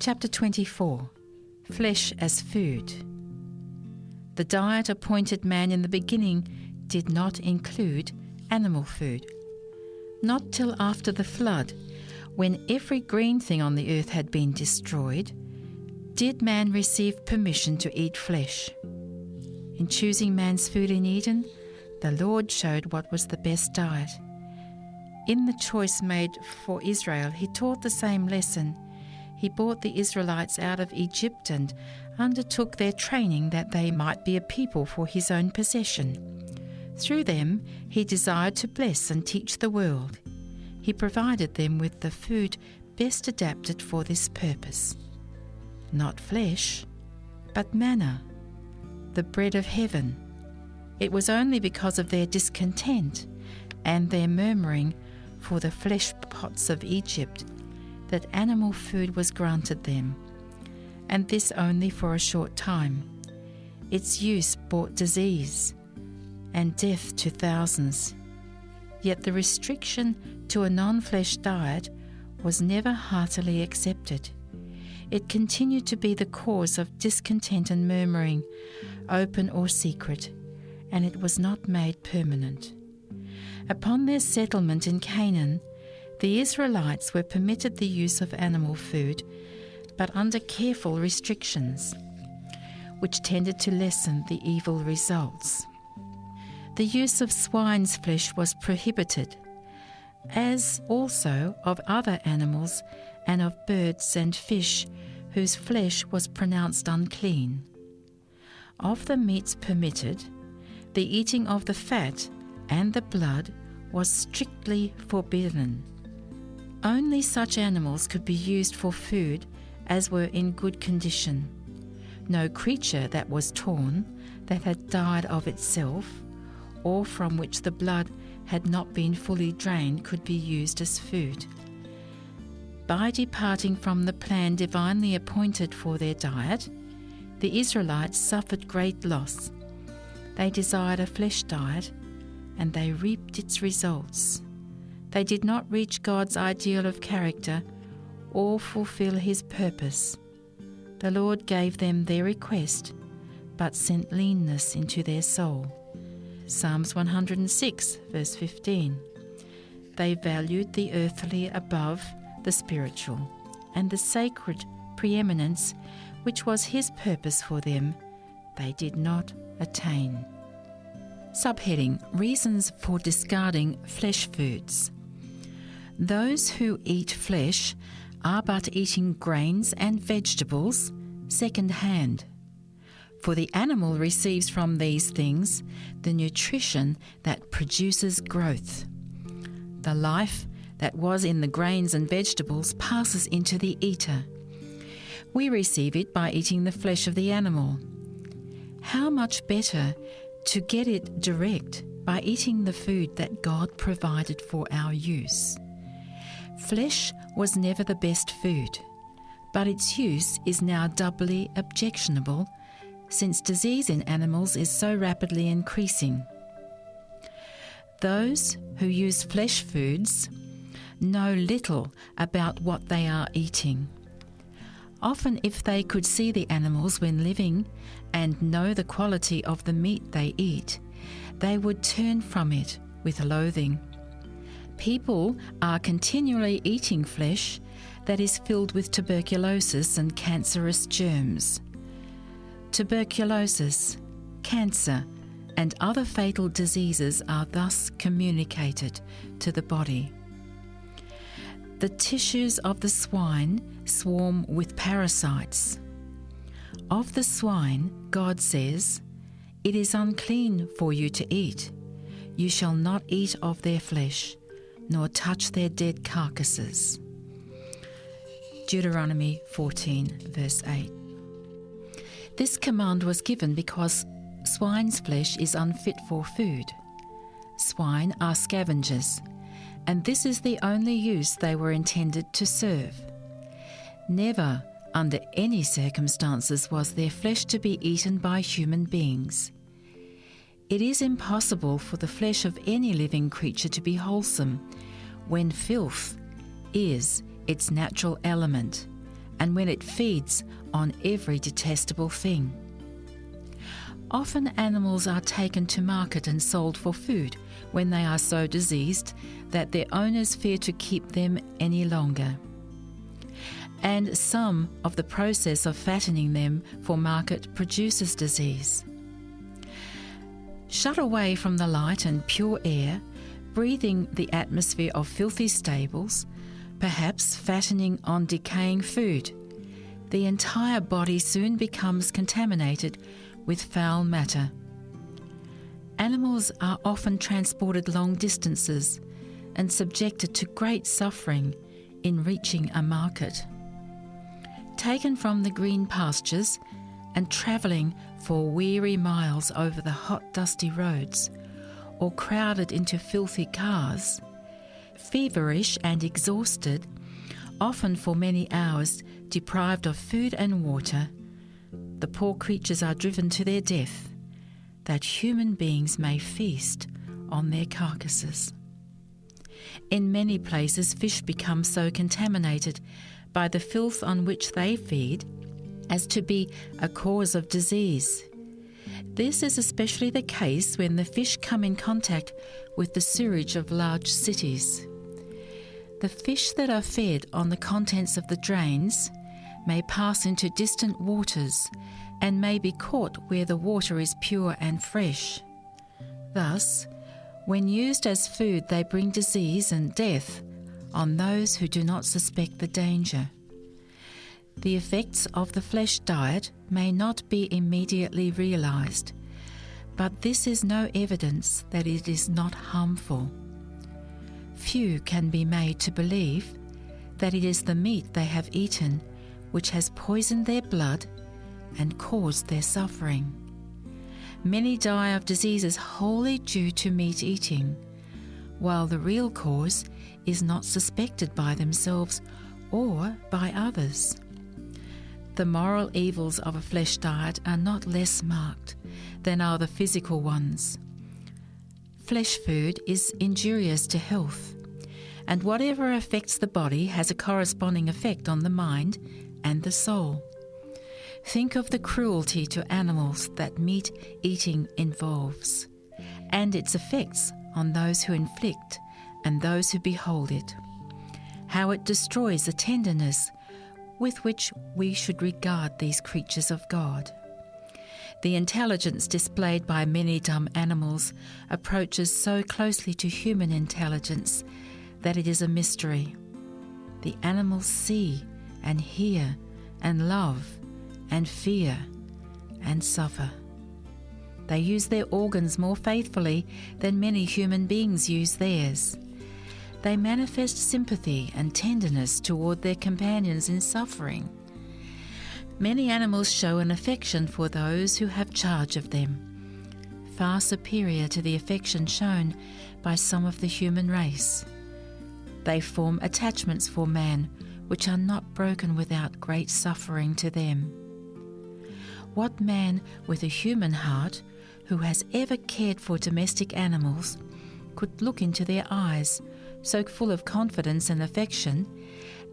Chapter 24. Flesh as Food. The diet appointed man in the beginning did not include animal food. Not till after the flood, when every green thing on the earth had been destroyed, did man receive permission to eat flesh. In choosing man's food in Eden, the Lord showed what was the best diet. In the choice made for Israel, he taught the same lesson. He brought the Israelites out of Egypt and undertook their training that they might be a people for his own possession. Through them, he desired to bless and teach the world. He provided them with the food best adapted for this purpose. Not flesh, but manna, the bread of heaven. It was only because of their discontent and their murmuring for the flesh pots of Egypt that animal food was granted them, and this only for a short time. Its use brought disease and death to thousands. Yet the restriction to a non-flesh diet was never heartily accepted. It continued to be the cause of discontent and murmuring, open or secret, and it was not made permanent. Upon their settlement in Canaan, the Israelites were permitted the use of animal food, but under careful restrictions, which tended to lessen the evil results. The use of swine's flesh was prohibited, as also of other animals and of birds and fish whose flesh was pronounced unclean. Of the meats permitted, the eating of the fat and the blood was strictly forbidden. Only such animals could be used for food as were in good condition. No creature that was torn, that had died of itself, or from which the blood had not been fully drained could be used as food. By departing from the plan divinely appointed for their diet, the Israelites suffered great loss. They desired a flesh diet, and they reaped its results. They did not reach God's ideal of character or fulfill his purpose. The Lord gave them their request, but sent leanness into their soul. Psalms 106, verse 15. They valued the earthly above the spiritual, and the sacred preeminence, which was his purpose for them, they did not attain. Subheading: Reasons for discarding flesh foods. Those who eat flesh are but eating grains and vegetables second hand. For the animal receives from these things the nutrition that produces growth. The life that was in the grains and vegetables passes into the eater. We receive it by eating the flesh of the animal. How much better to get it direct by eating the food that God provided for our use. Flesh was never the best food, but its use is now doubly objectionable since disease in animals is so rapidly increasing. Those who use flesh foods know little about what they are eating. Often, if they could see the animals when living and know the quality of the meat they eat, they would turn from it with loathing. People are continually eating flesh that is filled with tuberculosis and cancerous germs. Tuberculosis, cancer, and other fatal diseases are thus communicated to the body. The tissues of the swine swarm with parasites. Of the swine, God says, "It is unclean for you to eat. You shall not eat of their flesh, nor touch their dead carcasses." Deuteronomy 14, verse 8. This command was given because swine's flesh is unfit for food. Swine are scavengers, and this is the only use they were intended to serve. Never, under any circumstances, was their flesh to be eaten by human beings. It is impossible for the flesh of any living creature to be wholesome when filth is its natural element, and when it feeds on every detestable thing. Often animals are taken to market and sold for food when they are so diseased that their owners fear to keep them any longer. And some of the process of fattening them for market produces disease. Shut away from the light and pure air, breathing the atmosphere of filthy stables, perhaps fattening on decaying food, the entire body soon becomes contaminated with foul matter. Animals are often transported long distances and subjected to great suffering in reaching a market. Taken from the green pastures and travelling for weary miles over the hot, dusty roads, or crowded into filthy cars, feverish and exhausted, often for many hours deprived of food and water, the poor creatures are driven to their death, that human beings may feast on their carcasses. In many places, fish become so contaminated by the filth on which they feed as to be a cause of disease. This is especially the case when the fish come in contact with the sewage of large cities. The fish that are fed on the contents of the drains may pass into distant waters and may be caught where the water is pure and fresh. Thus, when used as food, they bring disease and death on those who do not suspect the danger. The effects of the flesh diet may not be immediately realized, but this is no evidence that it is not harmful. Few can be made to believe that it is the meat they have eaten which has poisoned their blood and caused their suffering. Many die of diseases wholly due to meat eating, while the real cause is not suspected by themselves or by others. The moral evils of a flesh diet are not less marked than are the physical ones. Flesh food is injurious to health, and whatever affects the body has a corresponding effect on the mind and the soul. Think of the cruelty to animals that meat eating involves, and its effects on those who inflict and those who behold it. How it destroys the tenderness with which we should regard these creatures of God. The intelligence displayed by many dumb animals approaches so closely to human intelligence that it is a mystery. The animals see and hear and love and fear and suffer. They use their organs more faithfully than many human beings use theirs. They manifest sympathy and tenderness toward their companions in suffering. Many animals show an affection for those who have charge of them, far superior to the affection shown by some of the human race. They form attachments for man which are not broken without great suffering to them. What man with a human heart who has ever cared for domestic animals could look into their eyes, so full of confidence and affection,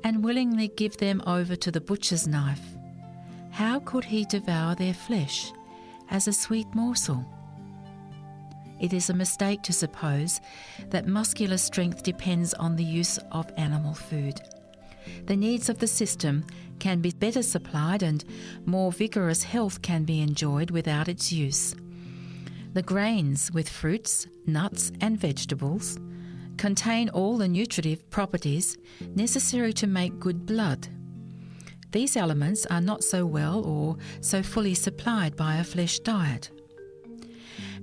and willingly give them over to the butcher's knife? How could he devour their flesh as a sweet morsel? It is a mistake to suppose that muscular strength depends on the use of animal food. The needs of the system can be better supplied and more vigorous health can be enjoyed without its use. The grains with fruits, nuts and vegetables contain all the nutritive properties necessary to make good blood. These elements are not so well or so fully supplied by a flesh diet.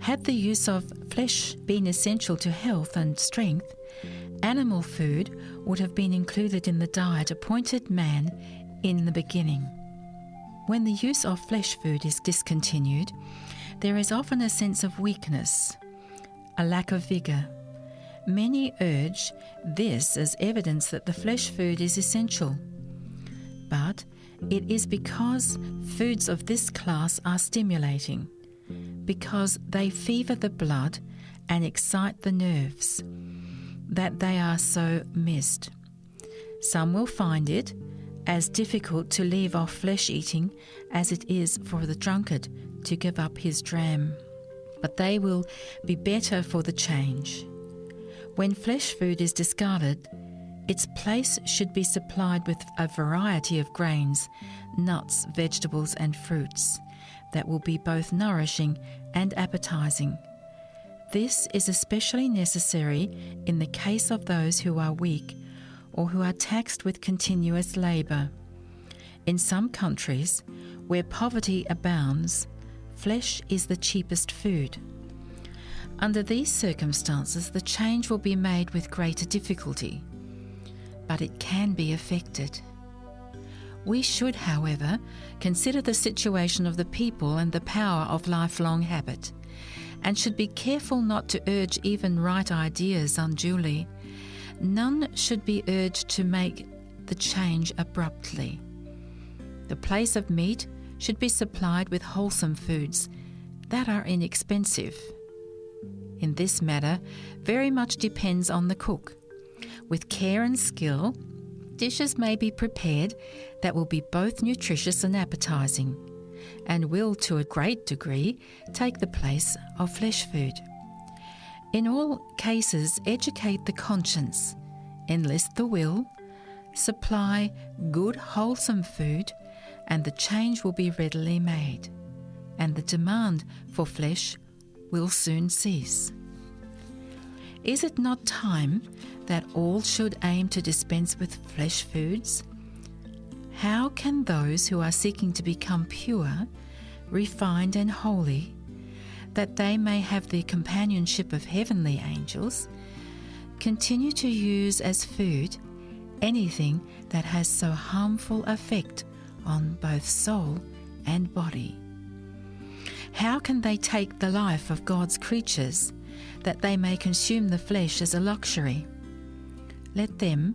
Had the use of flesh been essential to health and strength, animal food would have been included in the diet appointed man in the beginning. When the use of flesh food is discontinued, there is often a sense of weakness, a lack of vigour. Many urge this as evidence that the flesh food is essential. But it is because foods of this class are stimulating, because they fever the blood and excite the nerves, that they are so missed. Some will find it, as difficult to leave off flesh eating as it is for the drunkard to give up his dram. But they will be better for the change. When flesh food is discarded, its place should be supplied with a variety of grains, nuts, vegetables and fruits that will be both nourishing and appetizing. This is especially necessary in the case of those who are weak or who are taxed with continuous labour. In some countries, where poverty abounds, flesh is the cheapest food. Under these circumstances, the change will be made with greater difficulty, but it can be effected. We should, however, consider the situation of the people and the power of lifelong habit, and should be careful not to urge even right ideas unduly. None should be urged to make the change abruptly. The place of meat should be supplied with wholesome foods that are inexpensive. In this matter, very much depends on the cook. With care and skill, dishes may be prepared that will be both nutritious and appetizing, and will, to a great degree, take the place of flesh food. In all cases, educate the conscience, enlist the will, supply good, wholesome food, and the change will be readily made, and the demand for flesh will soon cease. Is it not time that all should aim to dispense with flesh foods? How can those who are seeking to become pure, refined and holy, that they may have the companionship of heavenly angels, continue to use as food anything that has so harmful effect on both soul and body? How can they take the life of God's creatures, that they may consume the flesh as a luxury? Let them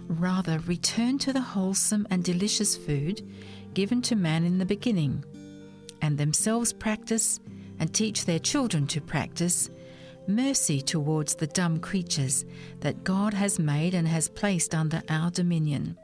rather return to the wholesome and delicious food given to man in the beginning, and themselves practice and teach their children to practice mercy towards the dumb creatures that God has made and has placed under our dominion.